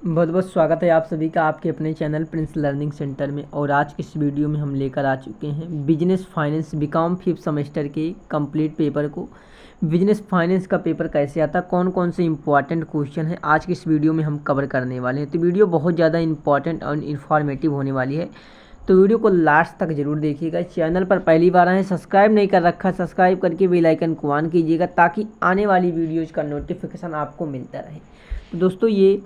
बहुत बहुत स्वागत है आप सभी का आपके अपने चैनल प्रिंस लर्निंग सेंटर में। और आज इस वीडियो में हम लेकर आ चुके हैं business finance BCom 5th semester के कंप्लीट पेपर को। बिजनेस फाइनेंस का पेपर कैसे आता है, कौन कौन से इंपॉर्टेंट क्वेश्चन है, आज की इस वीडियो में हम कवर करने वाले हैं। तो वीडियो बहुत ज़्यादा इंपॉर्टेंट और इन्फॉर्मेटिव होने वाली है, तो वीडियो को लास्ट तक जरूर देखिएगा। चैनल पर पहली बार आए, सब्सक्राइब नहीं कर रखा, सब्सक्राइब करके बेल आइकन को ऑन कीजिएगा ताकि आने वाली वीडियोज़ का नोटिफिकेशन आपको मिलता रहे। तो दोस्तों, ये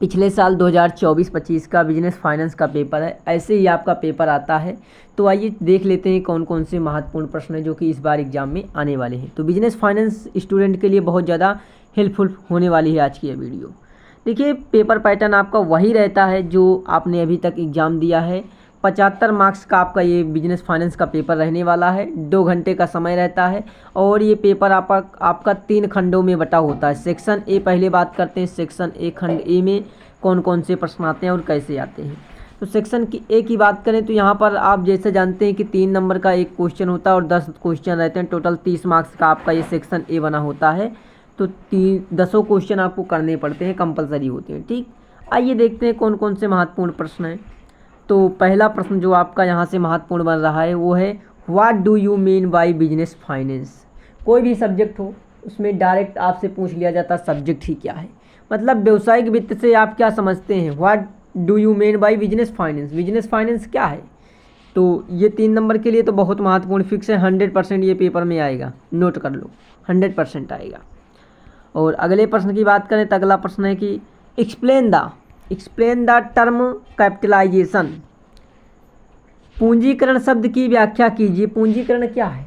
पिछले साल 2024-25 का बिजनेस फाइनेंस का पेपर है, ऐसे ही आपका पेपर आता है। तो आइए देख लेते हैं कौन कौन से महत्वपूर्ण प्रश्न हैं जो कि इस बार एग्जाम में आने वाले हैं। तो बिजनेस फाइनेंस स्टूडेंट के लिए बहुत ज़्यादा हेल्पफुल होने वाली है आज की यह वीडियो। देखिए, पेपर पैटर्न आपका वही रहता है जो आपने अभी तक एग्ज़ाम दिया है। 75 मार्क्स का आपका ये बिजनेस फाइनेंस का पेपर रहने वाला है। 2 घंटे का समय रहता है और ये पेपर आपका 3 खंडों में बटा होता है। सेक्शन ए पहले बात करते हैं। सेक्शन ए, खंड ए में कौन कौन से प्रश्न आते हैं और कैसे आते हैं। तो सेक्शन की ए की बात करें तो यहाँ पर आप जैसे जानते हैं कि 3 नंबर का एक क्वेश्चन होता है और 10 क्वेश्चन रहते हैं। टोटल 30 मार्क्स का आपका ये सेक्शन ए बना होता है। तो 10 क्वेश्चन आपको करने पड़ते हैं, कंपलसरी होते हैं। ठीक, आइए देखते हैं कौन कौन से महत्वपूर्ण प्रश्न हैं। तो पहला प्रश्न जो आपका यहाँ से महत्वपूर्ण बन रहा है वो है, what do you mean by business finance. कोई भी सब्जेक्ट हो उसमें डायरेक्ट आपसे पूछ लिया जाता है सब्जेक्ट ही क्या है, मतलब व्यवसायिक वित्त से आप क्या समझते हैं। What do you mean by business finance, business finance क्या है। तो ये 3 नंबर के लिए तो बहुत महत्वपूर्ण फिक्स है, 100% ये पेपर में आएगा, नोट कर लो, 100% आएगा। और अगले प्रश्न की बात करें तो अगला प्रश्न है कि एक्सप्लेन द टर्म कैपिटलाइजेशन। पूंजीकरण शब्द की व्याख्या कीजिए। पूंजीकरण क्या है,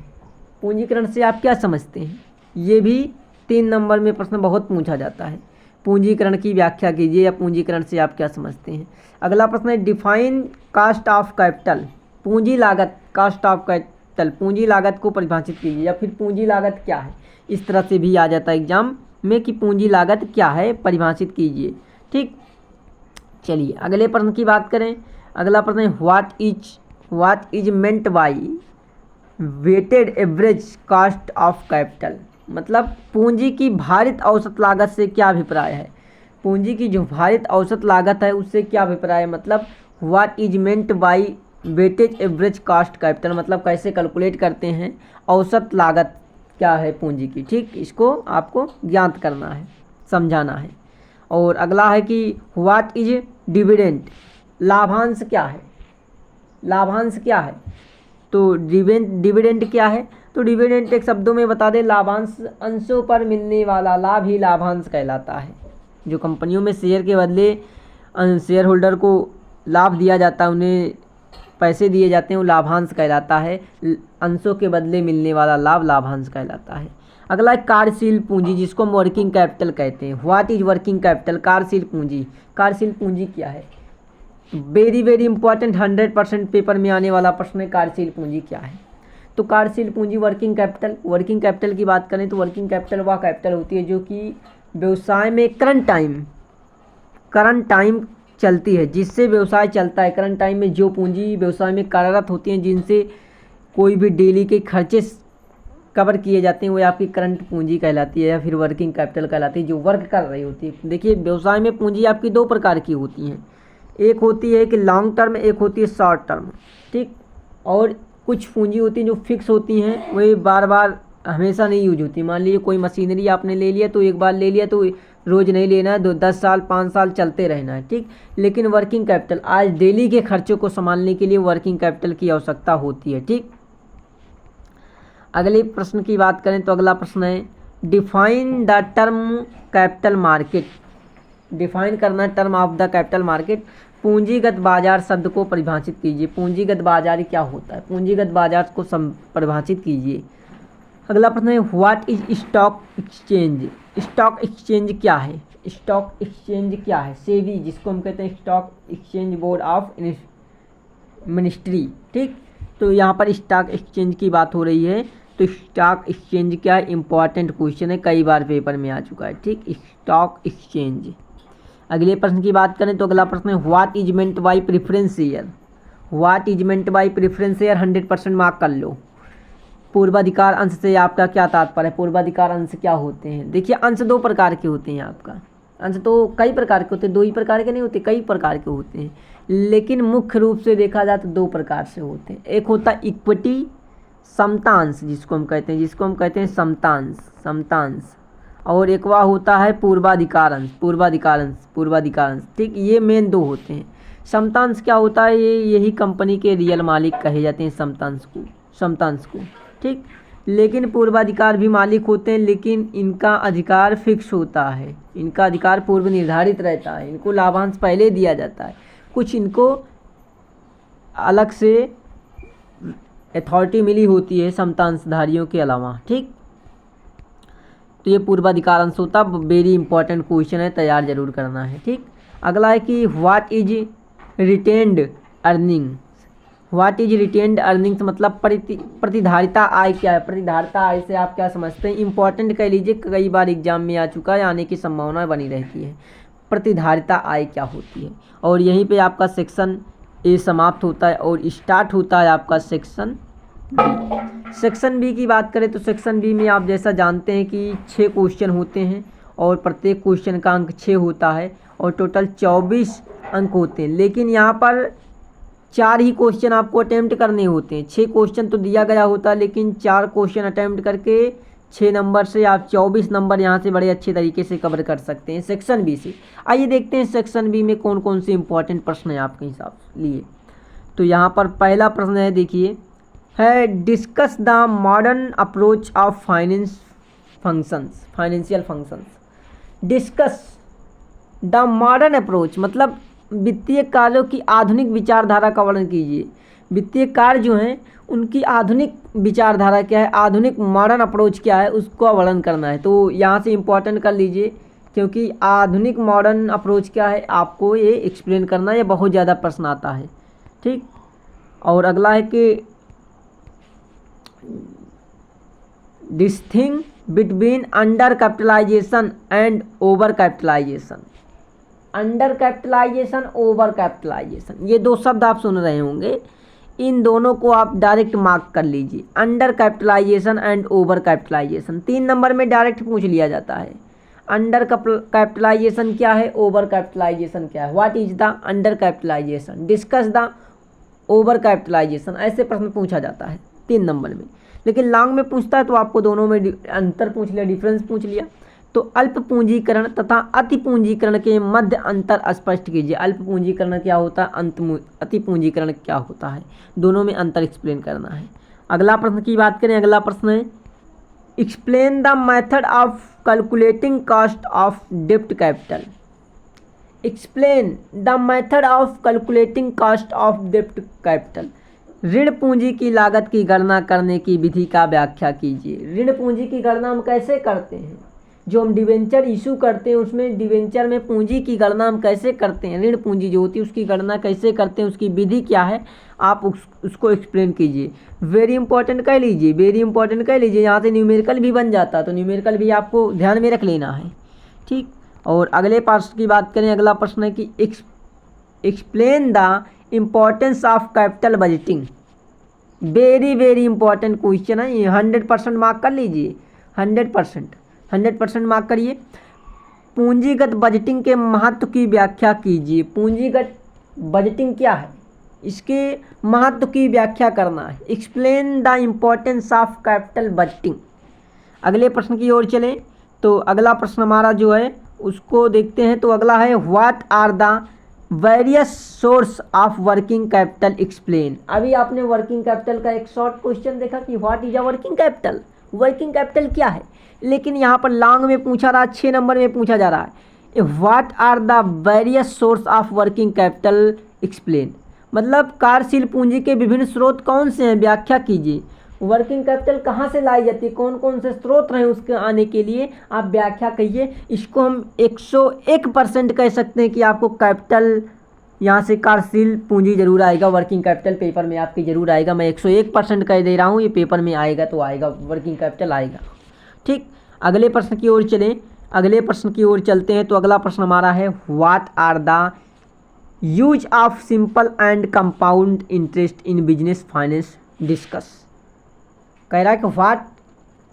पूंजीकरण से आप क्या समझते हैं। ये भी 3 नंबर में प्रश्न बहुत पूछा जाता है। पूंजीकरण की व्याख्या कीजिए या पूंजीकरण से आप क्या समझते हैं। अगला प्रश्न है, डिफाइन कास्ट ऑफ कैपिटल। पूंजी लागत, कास्ट ऑफ कैपिटल, पूंजी लागत को परिभाषित कीजिए या फिर पूंजी लागत क्या है। इस तरह से भी आ जाता है एग्जाम में कि पूंजी लागत क्या है, परिभाषित कीजिए। ठीक, चलिए अगले प्रश्न की बात करें। अगला प्रश्न है, what is meant by weighted average cost of capital. मतलब पूंजी की भारित औसत लागत से क्या अभिप्राय है। पूंजी की जो भारित औसत लागत है उससे क्या अभिप्राय है। मतलब what is meant by weightage average cost capital, मतलब कैसे कैलकुलेट करते हैं, औसत लागत क्या है पूंजी की। ठीक, इसको आपको ज्ञात करना है, समझाना है। और अगला है कि व्हाट इज डिविडेंड, लाभांश क्या है। लाभांश क्या है, तो डिविडेंड क्या है। तो डिविडेंड एक शब्दों में बता दें, लाभांश, अंशों पर मिलने वाला लाभ ही लाभांश कहलाता है। जो कंपनियों में शेयर के बदले शेयर होल्डर को लाभ दिया जाता है, उन्हें पैसे दिए जाते हैं, वो लाभांश कहलाता है। अंशों के बदले मिलने वाला लाभ लाभांश कहलाता है। अगला है कार्यशील पूंजी, जिसको हम वर्किंग कैपिटल कहते हैं। व्हाट इज वर्किंग कैपिटल, कार्यशील पूंजी। कार्यशील पूंजी क्या है, वेरी वेरी इंपॉर्टेंट, 100% पेपर में आने वाला प्रश्न है, कार्यशील पूंजी क्या है। तो कार्यशील पूंजी, वर्किंग कैपिटल। वर्किंग कैपिटल की बात करें तो वर्किंग कैपिटल वह कैपिटल होती है जो कि व्यवसाय में करंट टाइम चलती है, जिससे व्यवसाय चलता है। करंट टाइम में जो पूंजी व्यवसाय में कार्यरत होती हैं, जिनसे कोई भी डेली के खर्चे कवर किए जाते हैं, वो आपकी करंट पूंजी कहलाती है या फिर वर्किंग कैपिटल कहलाती है, जो वर्क कर रही होती है। देखिए, व्यवसाय में पूंजी आपकी 2 प्रकार की होती हैं, एक होती है कि लॉन्ग टर्म, एक होती है शॉर्ट टर्म। ठीक, और कुछ पूंजी होती हैं जो फिक्स होती हैं, वे बार बार हमेशा नहीं यूज होती। मान लीजिए कोई मशीनरी आपने ले लिया तो एक बार ले लिया तो रोज़ नहीं लेना है, 10 साल 5 साल चलते रहना है। ठीक, लेकिन वर्किंग कैपिटल आज डेली के खर्चों को संभालने के लिए वर्किंग कैपिटल की आवश्यकता होती है। ठीक, अगले प्रश्न की बात करें तो अगला प्रश्न है, define the term capital market. Define करना term of the capital market. पूंजीगत बाजार शब्द को परिभाषित कीजिए। पूंजीगत बाजार क्या होता है, पूंजीगत बाजार को परिभाषित कीजिए। अगला प्रश्न है, what is stock exchange. Stock exchange क्या है, स्टॉक एक्सचेंज क्या है। सेबी, जिसको हम कहते हैं stock exchange board of ministry. ठीक, तो यहाँ पर स्टॉक एक्सचेंज की बात हो रही है। तो स्टॉक एक्सचेंज क्या है, इंपॉर्टेंट क्वेश्चन है, कई बार पेपर में आ चुका है। ठीक, स्टॉक एक्सचेंज। अगले प्रश्न की बात करें तो अगला प्रश्न है, what is meant by preference share. What is meant by preference share, 100% mark कर लो। पूर्वाधिकार अंश से आपका क्या तात्पर्य है, पूर्वाधिकार अंश क्या होते हैं। देखिए, अंश 2 प्रकार के होते हैं आपका, अच्छा, तो कई प्रकार के होते हैं, 2 ही प्रकार के नहीं होते, कई प्रकार के होते हैं, लेकिन मुख्य रूप से देखा जाए तो 2 प्रकार से होते हैं। एक होता है इक्विटी समतांश, जिसको हम कहते हैं समतांश, और एक वह होता है पूर्वाधिकार अंश। ठीक, ये मेन 2 होते हैं। समतांश क्या होता है, ये यही कंपनी के रियल मालिक कहे जाते हैं समतांश को। ठीक, लेकिन पूर्वाधिकार भी मालिक होते हैं, लेकिन इनका अधिकार फिक्स होता है, इनका अधिकार पूर्व निर्धारित रहता है, इनको लाभांश पहले दिया जाता है, कुछ इनको अलग से अथॉरिटी मिली होती है समतांशधारियों के अलावा। ठीक, तो ये पूर्वाधिकार अंश होता है। वेरी इंपॉर्टेंट क्वेश्चन है, तैयार जरूर करना है। ठीक, अगला है कि व्हाट इज रिटेन्ड अर्निंग्स मतलब प्रतिधारिता आय क्या है। प्रतिधारिता आय से आप क्या समझते हैं, इंपॉर्टेंट कह लीजिए, कई बार एग्जाम में आ चुका है, आने की संभावना बनी रहती है। प्रतिधारिता आय क्या होती है, और यहीं पे आपका सेक्शन ए समाप्त होता है और स्टार्ट होता है आपका सेक्शन बी। सेक्शन बी की बात करें तो सेक्शन बी में आप जैसा जानते हैं कि 6 क्वेश्चन होते हैं और प्रत्येक क्वेश्चन का अंक 6 होता है और टोटल 24 अंक होते हैं, लेकिन यहाँ पर 4 ही क्वेश्चन आपको अटेम्प्ट करने होते हैं। 6 क्वेश्चन तो दिया गया होता है, लेकिन 4 क्वेश्चन अटेम्प्ट करके 6 नंबर से आप 24 नंबर यहाँ से बड़े अच्छे तरीके से कवर कर सकते हैं सेक्शन बी से। आइए देखते हैं सेक्शन बी में कौन कौन से इंपॉर्टेंट प्रश्न हैं आपके हिसाब से लिए। तो यहाँ पर पहला प्रश्न है, देखिए, है discuss the modern approach of financial functions. Discuss the modern approach मतलब वित्तीय कार्यों की आधुनिक विचारधारा का वर्णन कीजिए। वित्तीय कार्य जो हैं उनकी आधुनिक विचारधारा क्या है, आधुनिक मॉडर्न अप्रोच क्या है, उसका वर्णन करना है। तो यहाँ से इम्पोर्टेंट कर लीजिए, क्योंकि आधुनिक मॉडर्न अप्रोच क्या है आपको ये एक्सप्लेन करना है, ये बहुत ज़्यादा प्रश्न आता है। ठीक, और अगला है कि distinguish between under capitalisation and over capitalisation. Under capitalisation, over capitalisation, ये 2 शब्द आप सुन रहे होंगे, इन दोनों को आप डायरेक्ट मार्क कर लीजिए। Under capitalisation and over capitalisation 3 number में डायरेक्ट पूछ लिया जाता है। अंडर कैपिटलाइजेशन क्या है, ओवर कैपिटलाइजेशन क्या है, what is the under capitalisation, discuss the over capitalisation, ऐसे प्रश्न पूछा जाता है 3 नंबर में। लेकिन लॉन्ग में पूछता है तो आपको दोनों में अंतर पूछ लिया, डिफरेंस पूछ लिया। तो अल्प पूंजीकरण तथा अति पूंजीकरण के मध्य अंतर स्पष्ट कीजिए। अल्प पूंजीकरण क्या होता है, अति पूंजीकरण क्या होता है, दोनों में अंतर एक्सप्लेन करना है। अगला प्रश्न की बात करें, अगला प्रश्न है explain the method of calculating cost of डेब्ट capital. Explain the method of calculating cost of डेब्ट कैपिटल। ऋण पूंजी की लागत की गणना करने की विधि का व्याख्या कीजिए। ऋण पूंजी की गणना हम कैसे करते हैं, जो हम डिवेंचर इशू करते हैं उसमें डिवेंचर में पूंजी की गणना हम कैसे करते हैं, ऋण पूंजी जो होती है उसकी गणना कैसे करते हैं, उसकी विधि क्या है, आप उसको एक्सप्लेन कीजिए। वेरी इंपॉर्टेंट कह लीजिए, यहाँ से न्यूमेरिकल भी बन जाता है, तो न्यूमेरिकल भी आपको ध्यान में रख लेना है। ठीक, और अगले प्रश्न की बात करें, अगला प्रश्न है कि explain the importance of capital budgeting. Very important question है ये, 100% मार्क कर लीजिए, 100% मार्क करिए। पूंजीगत बजटिंग के महत्व की व्याख्या कीजिए। पूंजीगत बजटिंग क्या है, इसके महत्व की व्याख्या करना है। Explain the importance of capital budgeting. अगले प्रश्न की ओर चलें तो अगला प्रश्न हमारा जो है उसको देखते हैं। तो अगला है what are the various source of working capital explain. अभी आपने वर्किंग कैपिटल का एक शॉर्ट क्वेश्चन देखा कि what is a working capital, working capital क्या है, लेकिन यहाँ पर लॉन्ग में पूछा रहा, 6 नंबर में पूछा जा रहा है what are the various source of working capital explain, मतलब कार्यशील पूंजी के विभिन्न स्रोत कौन से हैं, व्याख्या कीजिए। वर्किंग कैपिटल कहाँ से लाई जाती है, कौन कौन से स्रोत रहे उसके आने के लिए, आप व्याख्या कहिए। इसको हम 101% कह सकते हैं कि आपको कैपिटल यहाँ से कार्यशील पूंजी जरूर आएगा, वर्किंग कैपिटल पेपर में आपकी जरूर आएगा। मैं 101% कह दे रहा हूँ, ये पेपर में आएगा तो आएगा, वर्किंग कैपिटल आएगा। ठीक, अगले प्रश्न की ओर चलें, अगले प्रश्न की ओर चलते हैं। तो अगला प्रश्न हमारा है what are the use of simple and compound interest in business finance discuss. कह रहा है कि what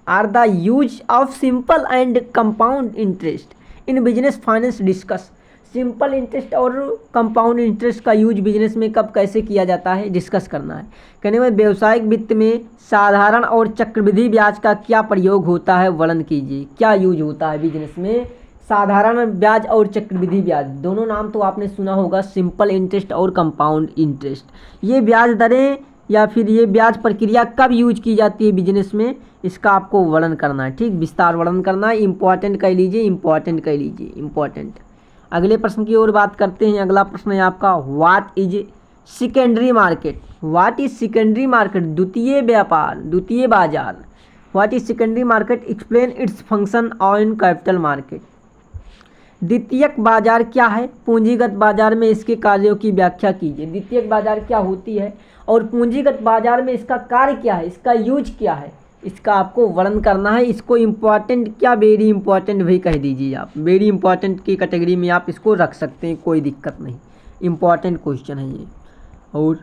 are the use of simple and compound interest in business finance discuss. Simple interest और कंपाउंड इंटरेस्ट का यूज बिजनेस में कब कैसे किया जाता है, डिस्कस करना है। कहने में व्यवसायिक वित्त में साधारण और चक्रवृद्धि ब्याज का क्या प्रयोग होता है, वर्णन कीजिए। क्या यूज होता है बिजनेस में, साधारण ब्याज और चक्रवृद्धि ब्याज, दोनों नाम तो आपने सुना होगा, सिंपल इंटरेस्ट और कंपाउंड इंटरेस्ट। ये ब्याज दरें या फिर ये ब्याज प्रक्रिया कब यूज की जाती है बिजनेस में, इसका आपको वर्णन करना है। ठीक, विस्तार वर्णन करना है। इंपॉर्टेंट कह लीजिए, इंपॉर्टेंट कह लीजिए, इंपॉर्टेंट। अगले प्रश्न की ओर बात करते हैं। अगला प्रश्न है आपका, what is secondary market. What is secondary market, द्वितीय व्यापार, द्वितीय बाजार। What is secondary market, explain its function on capital market. द्वितीयक बाजार क्या है, पूंजीगत बाजार में इसके कार्यों की व्याख्या कीजिए। द्वितीयक बाजार क्या होती है और पूंजीगत बाजार में इसका कार्य क्या है, इसका यूज क्या है, इसका आपको वर्णन करना है। इसको इम्पॉर्टेंट क्या वेरी इंपॉर्टेंट भी कह दीजिए आप, वेरी इंपॉर्टेंट की कैटेगरी में आप इसको रख सकते हैं, कोई दिक्कत नहीं, इंपॉर्टेंट क्वेश्चन है ये। और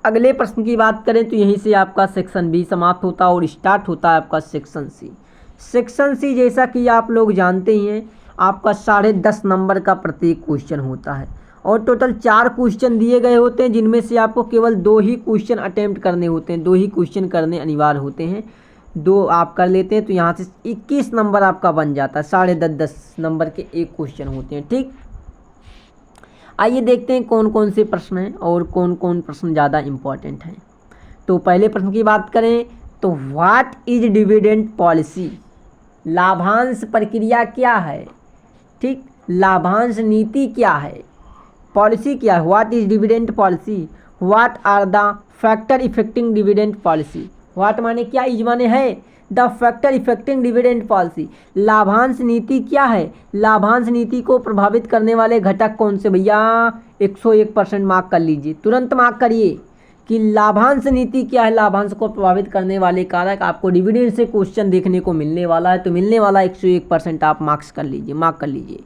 अगले प्रश्न की बात करें तो यहीं से आपका सेक्शन बी समाप्त होता है और स्टार्ट होता है आपका सेक्शन सी। सेक्शन सी जैसा कि आप लोग जानते ही हैं, आपका 10.5 नंबर का प्रत्येक क्वेश्चन होता है और टोटल 4 क्वेश्चन दिए गए होते हैं, जिनमें से आपको केवल 2 ही क्वेश्चन अटेम्प्ट करने होते हैं, 2 ही क्वेश्चन करने अनिवार्य होते हैं। 2 आप कर लेते हैं तो यहाँ से 21 नंबर आपका बन जाता है। 10.5 नंबर के एक क्वेश्चन होते हैं। ठीक, आइए देखते हैं कौन कौन से प्रश्न हैं और कौन कौन प्रश्न ज़्यादा इम्पॉर्टेंट हैं। तो पहले प्रश्न की बात करें तो व्हाट इज डिविडेंड पॉलिसी, लाभांश प्रक्रिया क्या है। ठीक, लाभांश नीति क्या है, पॉलिसी क्या है। What is dividend policy, what are the factor affecting dividend policy. What माने क्या, इज माने है, the factor affecting dividend policy, लाभांश नीति क्या है, लाभांश नीति को प्रभावित करने वाले घटक कौन से। भैया 101% मार्क कर लीजिए, तुरंत मार्क करिए कि लाभांश नीति क्या है, लाभांश को प्रभावित करने वाले कारक। आपको डिविडेंड से क्वेश्चन देखने को मिलने वाला है, तो मिलने वाला 101% आप मार्क्स कर लीजिए, मार्क कर लीजिए।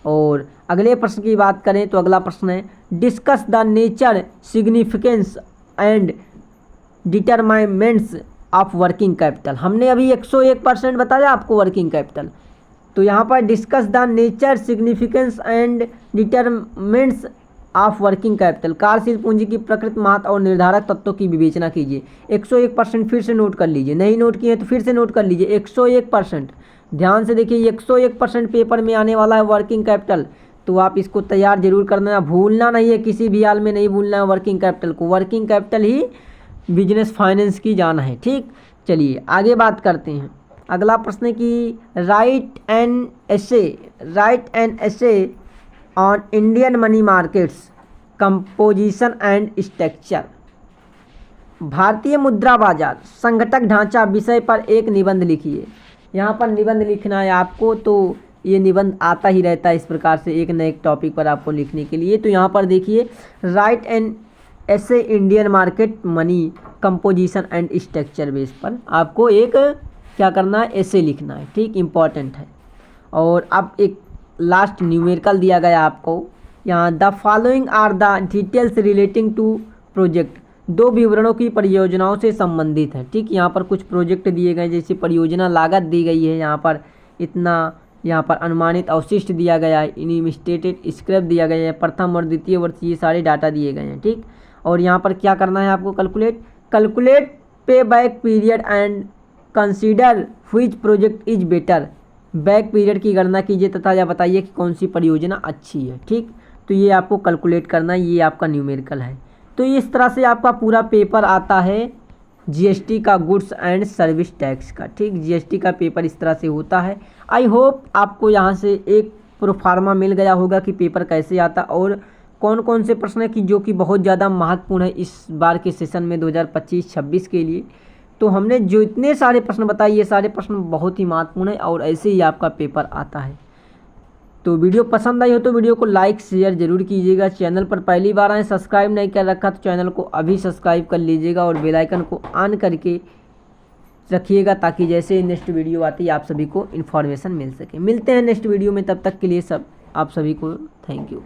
और अगले प्रश्न की बात करें तो अगला प्रश्न है, discuss the nature, significance and determinants of working capital. हमने अभी 101% बताया आपको वर्किंग कैपिटल, तो यहाँ पर discuss the nature, significance and determinants of working capital, कार्यशील पूंजी की प्रकृति, महत्व और निर्धारक तत्वों की विवेचना कीजिए। 101% फिर से नोट कर लीजिए, नहीं नोट किए तो फिर से नोट कर लीजिए। 101% ध्यान से देखिए, 101% पेपर में आने वाला है वर्किंग कैपिटल, तो आप इसको तैयार जरूर करना, भूलना नहीं है, किसी भी हाल में नहीं भूलना है वर्किंग कैपिटल को। वर्किंग कैपिटल ही बिजनेस फाइनेंस की जान है। ठीक, चलिए आगे बात करते हैं। अगला प्रश्न है कि right an essay on Indian money markets composition and structure. भारतीय मुद्रा बाजार संगठक ढांचा विषय पर एक निबंध लिखिए। यहाँ पर निबंध लिखना है आपको, तो ये निबंध आता ही रहता है इस प्रकार से एक न एक टॉपिक पर आपको लिखने के लिए। तो यहाँ पर देखिए, राइट एन ऐसे Indian market money composition and structure base पर आपको एक क्या करना है, ऐसे लिखना है। ठीक, इम्पॉर्टेंट है। और अब एक लास्ट न्यूमेरिकल दिया गया आपको यहाँ, the following are the details relating to project. 2 विवरणों की परियोजनाओं से संबंधित है। ठीक, यहाँ पर कुछ प्रोजेक्ट दिए गए, जैसे परियोजना लागत दी गई है, यहाँ पर इतना, यहाँ पर अनुमानित अवशिष्ट दिया गया है, इनिमिस्टेटेड स्क्रैप दिया गया है, प्रथम और द्वितीय वर्ष, ये सारे डाटा दिए गए हैं। ठीक, और यहाँ पर क्या करना है आपको, कैलकुलेट पे back period and consider which project is better. Back period की गणना कीजिए तथा यह बताइए कि कौन सी परियोजना अच्छी है। ठीक, तो ये आपको कैलकुलेट करना है, ये आपका न्यूमेरिकल है। तो इस तरह से आपका पूरा पेपर आता है जीएसटी का, गुड्स एंड सर्विस टैक्स का। ठीक, जीएसटी का पेपर इस तरह से होता है। आई होप आपको यहाँ से एक प्रोफार्मा मिल गया होगा कि पेपर कैसे आता और कौन कौन से प्रश्न है कि जो कि बहुत ज़्यादा महत्वपूर्ण है इस बार के सेशन में 2025-26 के लिए। तो हमने जो इतने सारे प्रश्न बताए, ये सारे प्रश्न बहुत ही महत्वपूर्ण है और ऐसे ही आपका पेपर आता है। तो वीडियो पसंद आई हो तो वीडियो को लाइक शेयर जरूर कीजिएगा। चैनल पर पहली बार आए, सब्सक्राइब नहीं कर रखा तो चैनल को अभी सब्सक्राइब कर लीजिएगा और बेल आइकन को ऑन करके रखिएगा, ताकि जैसे नेक्स्ट वीडियो आती है आप सभी को इन्फॉर्मेशन मिल सके। मिलते हैं नेक्स्ट वीडियो में, तब तक के लिए आप सभी को थैंक यू।